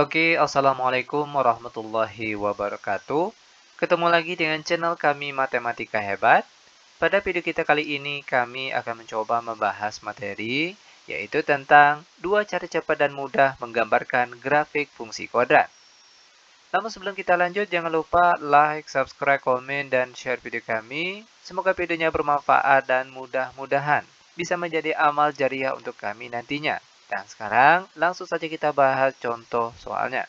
Oke, Assalamualaikum warahmatullahi wabarakatuh. Ketemu lagi dengan channel kami Matematika Hebat. Pada video kita kali ini, kami akan mencoba membahas materi, yaitu tentang dua cara cepat dan mudah menggambarkan grafik fungsi kuadrat. Namun sebelum kita lanjut, jangan lupa like, subscribe, komen, dan share video kami. Semoga videonya bermanfaat dan mudah-mudahan bisa menjadi amal jariah untuk kami nantinya. Dan sekarang, langsung saja kita bahas contoh soalnya.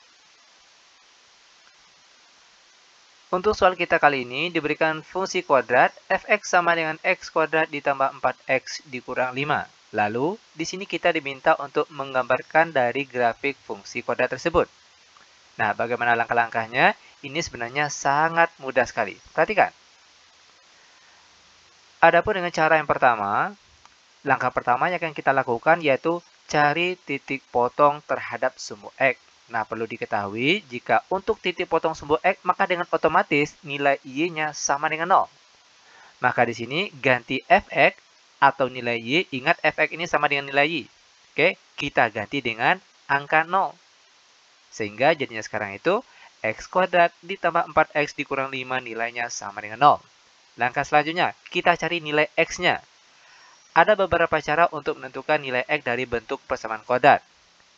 Untuk soal kita kali ini diberikan fungsi kuadrat fx sama dengan x kuadrat ditambah 4x dikurang 5. Lalu, di sini kita diminta untuk menggambarkan dari grafik fungsi kuadrat tersebut. Nah, bagaimana langkah-langkahnya? Ini sebenarnya sangat mudah sekali. Perhatikan. Adapun dengan cara yang pertama, langkah pertama yang akan kita lakukan yaitu cari titik potong terhadap sumbu X. Nah, perlu diketahui jika untuk titik potong sumbu X, maka dengan otomatis nilai Y-nya sama dengan 0. Maka di sini ganti Fx atau nilai Y, ingat Fx ini sama dengan nilai Y. Oke, kita ganti dengan angka 0. Sehingga jadinya sekarang itu X kuadrat ditambah 4X dikurang 5 nilainya sama dengan 0. Langkah selanjutnya, kita cari nilai X-nya. Ada beberapa cara untuk menentukan nilai X dari bentuk persamaan kuadrat.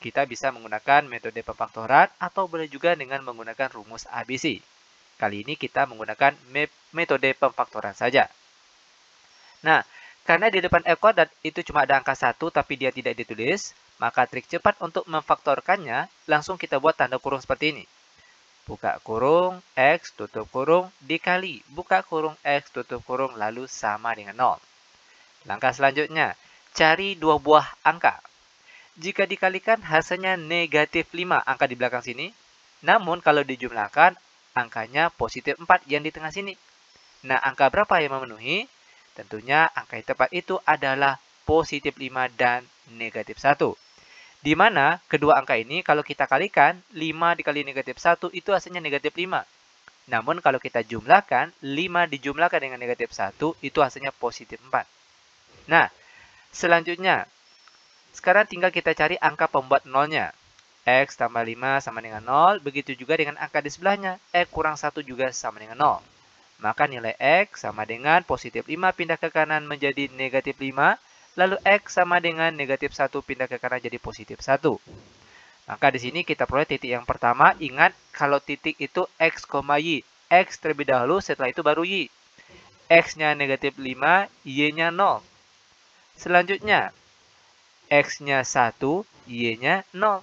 Kita bisa menggunakan metode pemfaktoran atau boleh juga dengan menggunakan rumus ABC. Kali ini kita menggunakan metode pemfaktoran saja. Nah, karena di depan X kuadrat itu cuma ada angka 1 tapi dia tidak ditulis, maka trik cepat untuk memfaktorkannya langsung kita buat tanda kurung seperti ini. Buka kurung, X tutup kurung, dikali, buka kurung, X tutup kurung, lalu sama dengan 0. Langkah selanjutnya, cari dua buah angka. Jika dikalikan hasilnya negatif 5 angka di belakang sini. Namun kalau dijumlahkan angkanya positif 4 yang di tengah sini. Nah, angka berapa yang memenuhi? Tentunya angka yang tepat itu adalah positif 5 dan negatif 1. Di mana kedua angka ini kalau kita kalikan 5 dikali negatif 1 itu hasilnya negatif 5. Namun kalau kita jumlahkan 5 dijumlahkan dengan negatif 1 itu hasilnya positif 4. Nah, selanjutnya, sekarang tinggal kita cari angka pembuat nolnya. X tambah 5 sama dengan 0, begitu juga dengan angka di sebelahnya. X kurang 1 juga sama dengan 0. Maka nilai X sama dengan positif 5 pindah ke kanan menjadi negatif 5. Lalu X sama dengan negatif 1 pindah ke kanan jadi positif 1. Maka di sini kita peroleh titik yang pertama. Ingat kalau titik itu X, Y. X terlebih dahulu, setelah itu baru Y. X-nya negatif 5, Y-nya 0. Selanjutnya, X-nya 1, Y-nya 0.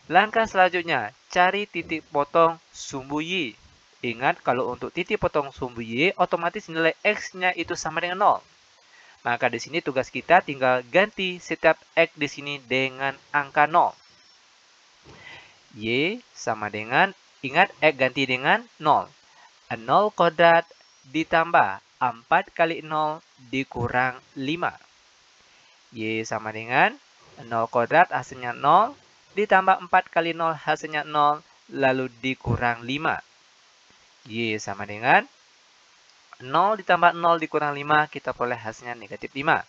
Langkah selanjutnya, cari titik potong sumbu Y. Ingat, kalau untuk titik potong sumbu Y, otomatis nilai X-nya itu sama dengan 0. Maka di sini tugas kita tinggal ganti setiap X di sini dengan angka 0. Y sama dengan, ingat X ganti dengan 0. 0 kuadrat ditambah 4 kali 0 dikurang 5. Y sama dengan 0 kuadrat hasilnya 0, ditambah 4 kali 0 hasilnya 0, lalu dikurang 5. Y sama dengan 0 ditambah 0 dikurang 5, kita peroleh hasilnya negatif 5.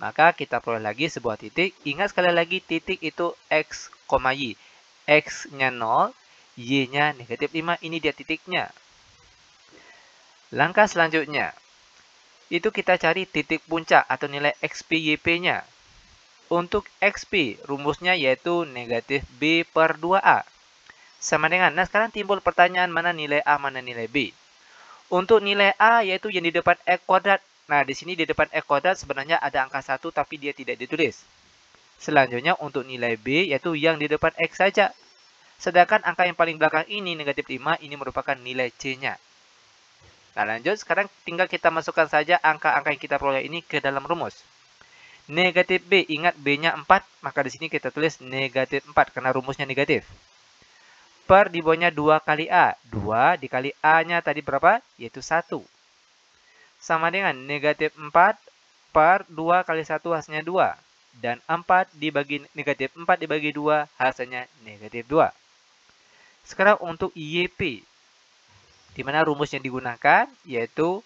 Maka kita peroleh lagi sebuah titik. Ingat sekali lagi titik itu X, Y. X-nya 0, Y-nya negatif 5, ini dia titiknya. Langkah selanjutnya, itu kita cari titik puncak atau nilai XP YP-nya. Untuk XP, rumusnya yaitu negatif B per 2A. Sama dengan, nah sekarang timbul pertanyaan mana nilai A, mana nilai B. Untuk nilai A yaitu yang di depan X kuadrat. Nah, di sini di depan X kuadrat sebenarnya ada angka 1 tapi dia tidak ditulis. Selanjutnya untuk nilai B yaitu yang di depan X saja. Sedangkan angka yang paling belakang ini negatif 5 ini merupakan nilai C-nya. Nah, lanjut sekarang tinggal kita masukkan saja angka-angka yang kita peroleh ini ke dalam rumus. Negatif B, ingat B-nya 4, maka di sini kita tulis negatif 4 karena rumusnya negatif. Per di bawahnya 2 kali A. 2 dikali A-nya tadi berapa? Yaitu 1. Sama dengan negatif 4 per 2 kali 1 hasilnya 2. Dan 4 dibagi negatif 4 dibagi 2 hasilnya negatif 2. Sekarang untuk YP. Di mana rumus yang digunakan yaitu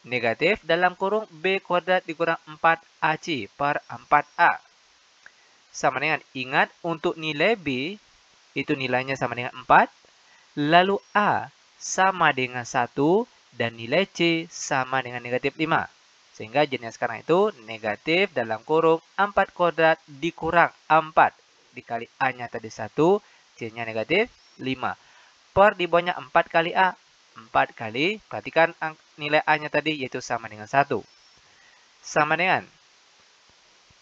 negatif dalam kurung B kuadrat dikurang 4AC per 4A. Sama dengan, ingat untuk nilai B itu nilainya sama dengan 4. Lalu A sama dengan 1 dan nilai C sama dengan negatif 5. Sehingga jawabannya sekarang itu negatif dalam kurung 4 kuadrat dikurang 4 dikali A-nya tadi 1, C-nya negatif 5. Per di bawahnya 4 kali A. 4 kali, perhatikan nilai A-nya tadi yaitu sama dengan 1. Sama dengan,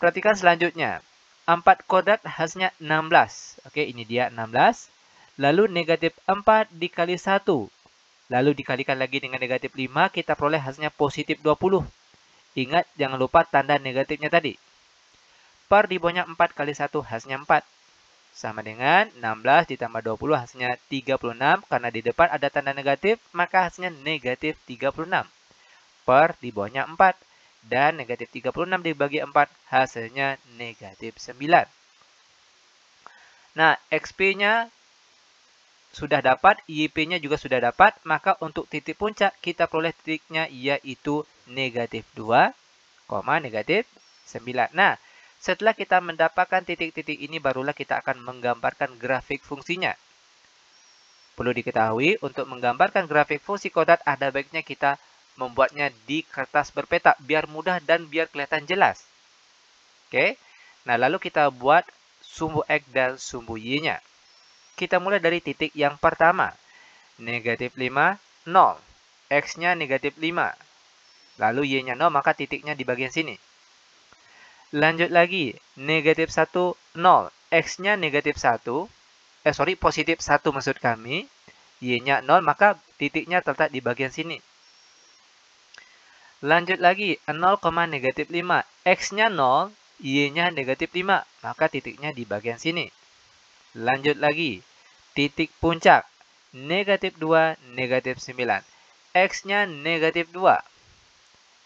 perhatikan selanjutnya. 4 kuadrat hasilnya 16. Oke, ini dia 16. Lalu negatif 4 dikali 1. Lalu dikalikan lagi dengan negatif 5, kita peroleh hasilnya positif 20. Ingat, jangan lupa tanda negatifnya tadi. Per di bawahnya 4 kali 1 hasilnya 4. Sama dengan 16 ditambah 20 hasilnya 36. Karena di depan ada tanda negatif, maka hasilnya negatif 36. Per di bawahnya 4. Dan negatif 36 dibagi 4 hasilnya negatif 9. Nah, XP-nya sudah dapat, YP-nya juga sudah dapat, maka untuk titik puncak kita peroleh titiknya yaitu negatif 2, negatif 9. Nah, setelah kita mendapatkan titik-titik ini barulah kita akan menggambarkan grafik fungsinya. Perlu diketahui, untuk menggambarkan grafik fungsi kuadrat ada baiknya kita membuatnya di kertas berpeta biar mudah dan biar kelihatan jelas. Oke. Nah, lalu kita buat sumbu X dan sumbu Y-nya. Kita mulai dari titik yang pertama. Negatif 5, 0. X-nya negatif 5. Lalu Y-nya 0, maka titiknya di bagian sini. Lanjut lagi. Negatif 1, 0. X-nya negatif 1. Positif 1 maksud kami. Y-nya 0, maka titiknya terletak di bagian sini. Lanjut lagi. 0, negatif 5. X-nya 0. Y-nya negatif 5. Maka titiknya di bagian sini. Lanjut lagi. Titik puncak. Negatif 2, negatif 9. X-nya negatif 2.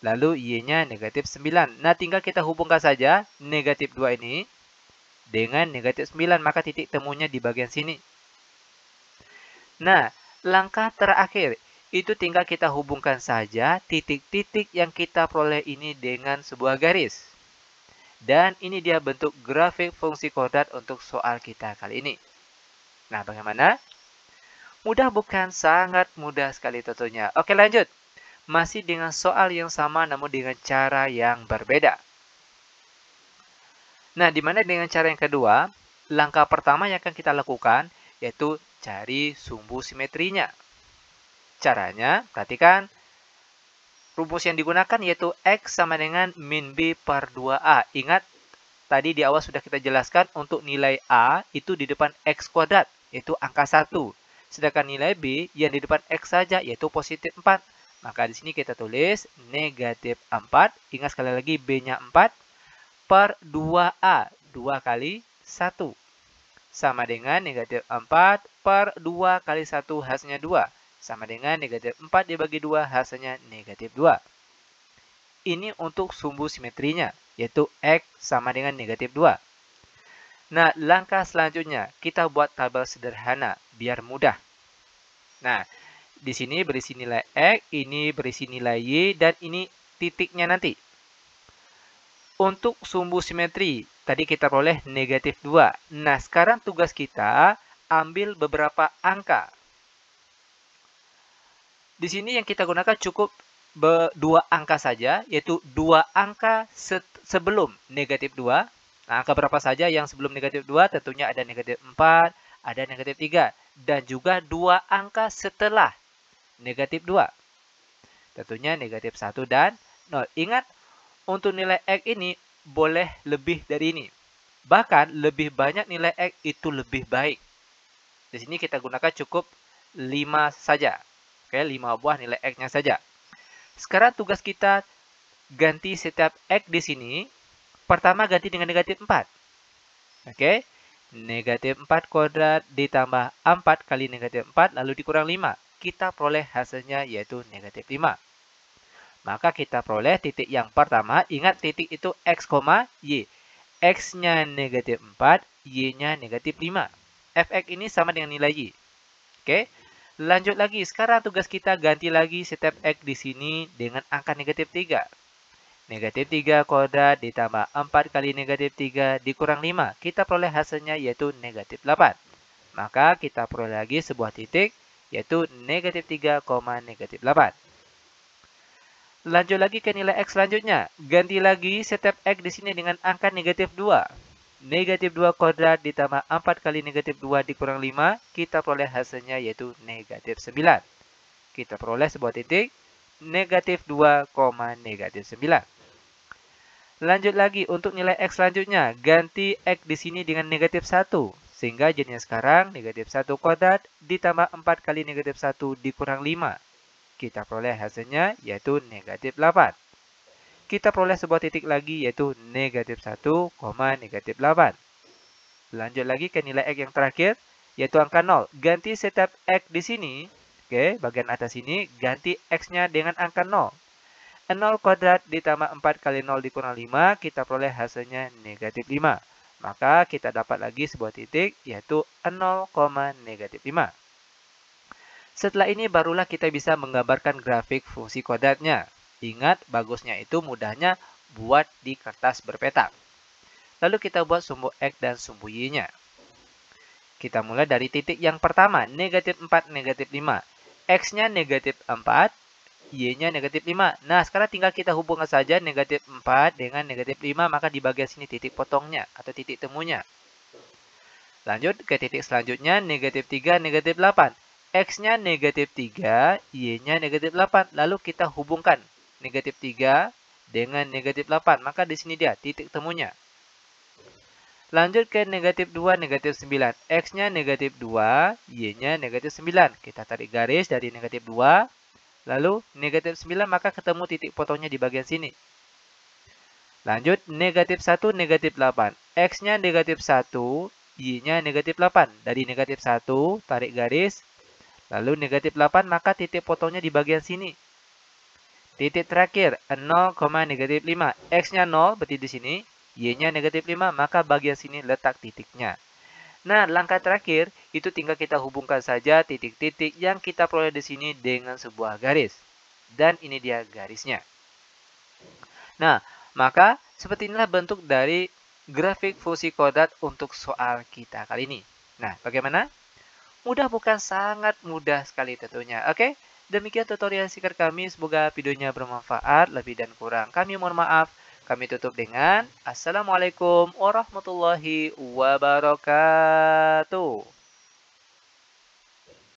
Lalu Y-nya negatif 9. Nah, tinggal kita hubungkan saja negatif 2 ini dengan negatif 9. Maka titik temunya di bagian sini. Nah, langkah terakhir. Itu tinggal kita hubungkan saja titik-titik yang kita peroleh ini dengan sebuah garis. Dan ini dia bentuk grafik fungsi kuadrat untuk soal kita kali ini. Nah, bagaimana? Mudah bukan? Sangat mudah sekali tentunya. Oke, lanjut. Masih dengan soal yang sama namun dengan cara yang berbeda. Nah, dimana dengan cara yang kedua, langkah pertama yang akan kita lakukan yaitu cari sumbu simetrinya. Caranya, perhatikan, rumus yang digunakan yaitu X sama dengan min B per 2A. Ingat, tadi di awal sudah kita jelaskan untuk nilai A itu di depan X kuadrat, yaitu angka 1. Sedangkan nilai B yang di depan X saja yaitu positif 4. Maka di sini kita tulis negatif 4. Ingat sekali lagi B-nya 4 per 2A. 2 kali 1. Sama dengan negatif 4 per 2 kali 1 hasilnya 2. Sama dengan negatif 4 dibagi 2 hasilnya negatif 2. Ini untuk sumbu simetrinya, yaitu X sama dengan negatif 2. Nah, langkah selanjutnya kita buat tabel sederhana biar mudah. Nah, di sini berisi nilai X, ini berisi nilai Y, dan ini titiknya nanti. Untuk sumbu simetri, tadi kita peroleh negatif 2. Nah, sekarang tugas kita ambil beberapa angka. Di sini yang kita gunakan cukup 2 angka saja, yaitu 2 angka sebelum negatif 2. Nah, angka berapa saja yang sebelum negatif 2? Tentunya ada negatif 4, ada negatif 3. Dan juga 2 angka setelah negatif 2. Tentunya negatif 1 dan 0. Ingat, untuk nilai X ini boleh lebih dari ini. Bahkan lebih banyak nilai X itu lebih baik. Di sini kita gunakan cukup 5 saja. Oke, 5 buah nilai X-nya saja. Sekarang tugas kita ganti setiap X di sini. Pertama ganti dengan negatif 4. Oke, negatif 4 kuadrat ditambah 4 kali negatif 4 lalu dikurang 5. Kita peroleh hasilnya yaitu negatif 5. Maka kita peroleh titik yang pertama. Ingat titik itu X, Y. X-nya negatif 4, Y-nya negatif 5. Fx ini sama dengan nilai Y. Oke, lanjut lagi. Sekarang tugas kita ganti lagi setiap X di sini dengan angka negatif 3. Negatif 3 kuadrat ditambah 4 kali negatif 3 dikurang 5. Kita peroleh hasilnya yaitu negatif 8. Maka kita peroleh lagi sebuah titik, yaitu negatif 3, negatif 8. Lanjut lagi ke nilai X selanjutnya. Ganti lagi setiap X di sini dengan angka negatif 2. Negatif 2 kuadrat ditambah 4 kali negatif 2 dikurang 5, kita peroleh hasilnya yaitu negatif 9. Kita peroleh sebuah titik, negatif 2, negatif 9. Lanjut lagi untuk nilai X selanjutnya. Ganti X di sini dengan negatif 1. Sehingga jadinya sekarang negatif 1 kuadrat ditambah 4 kali negatif 1 dikurang 5. Kita peroleh hasilnya yaitu negatif 8. Kita peroleh sebuah titik lagi yaitu negatif 1, negatif 8. Lanjut lagi ke nilai X yang terakhir yaitu angka 0. Ganti setiap X di sini, oke, bagian atas ini ganti X-nya dengan angka 0. 0 kuadrat ditambah 4 kali 0 dikurang 5, kita peroleh hasilnya negatif 5. Maka kita dapat lagi sebuah titik, yaitu 0, negatif 5. Setelah ini barulah kita bisa menggambarkan grafik fungsi kuadratnya. Ingat, bagusnya itu mudahnya buat di kertas berpetak. Lalu kita buat sumbu X dan sumbu Y-nya. Kita mulai dari titik yang pertama, negatif 4, negatif 5. X-nya negatif 4. Y-nya negatif 5. Nah, sekarang tinggal kita hubungkan saja negatif 4 dengan negatif 5, maka di bagian sini titik potongnya atau titik temunya. Lanjut ke titik selanjutnya, negatif 3, negatif 8. X-nya negatif 3, Y-nya negatif 8. Lalu kita hubungkan negatif 3 dengan negatif 8, maka di sini dia titik temunya. Lanjut ke negatif 2, negatif 9. X-nya negatif 2, Y-nya negatif 9. Kita tarik garis dari negatif 2. Lalu negatif 9 maka ketemu titik potongnya di bagian sini. Lanjut negatif 1, negatif 8. X-nya negatif 1, Y-nya negatif 8. Dari negatif 1 tarik garis. Lalu negatif 8 maka titik potongnya di bagian sini. Titik terakhir 0, negatif 5. X-nya 0 berarti di sini. Y-nya negatif 5 maka bagian sini letak titiknya. Nah, langkah terakhir itu tinggal kita hubungkan saja titik-titik yang kita peroleh di sini dengan sebuah garis. Dan ini dia garisnya. Nah, maka seperti inilah bentuk dari grafik fungsi kuadrat untuk soal kita kali ini. Nah, bagaimana? Mudah bukan? Sangat mudah sekali tentunya. Oke, demikian tutorial singkat kami. Semoga videonya bermanfaat. Lebih dan kurang kami mohon maaf. Kami tutup dengan Assalamualaikum warahmatullahi wabarakatuh.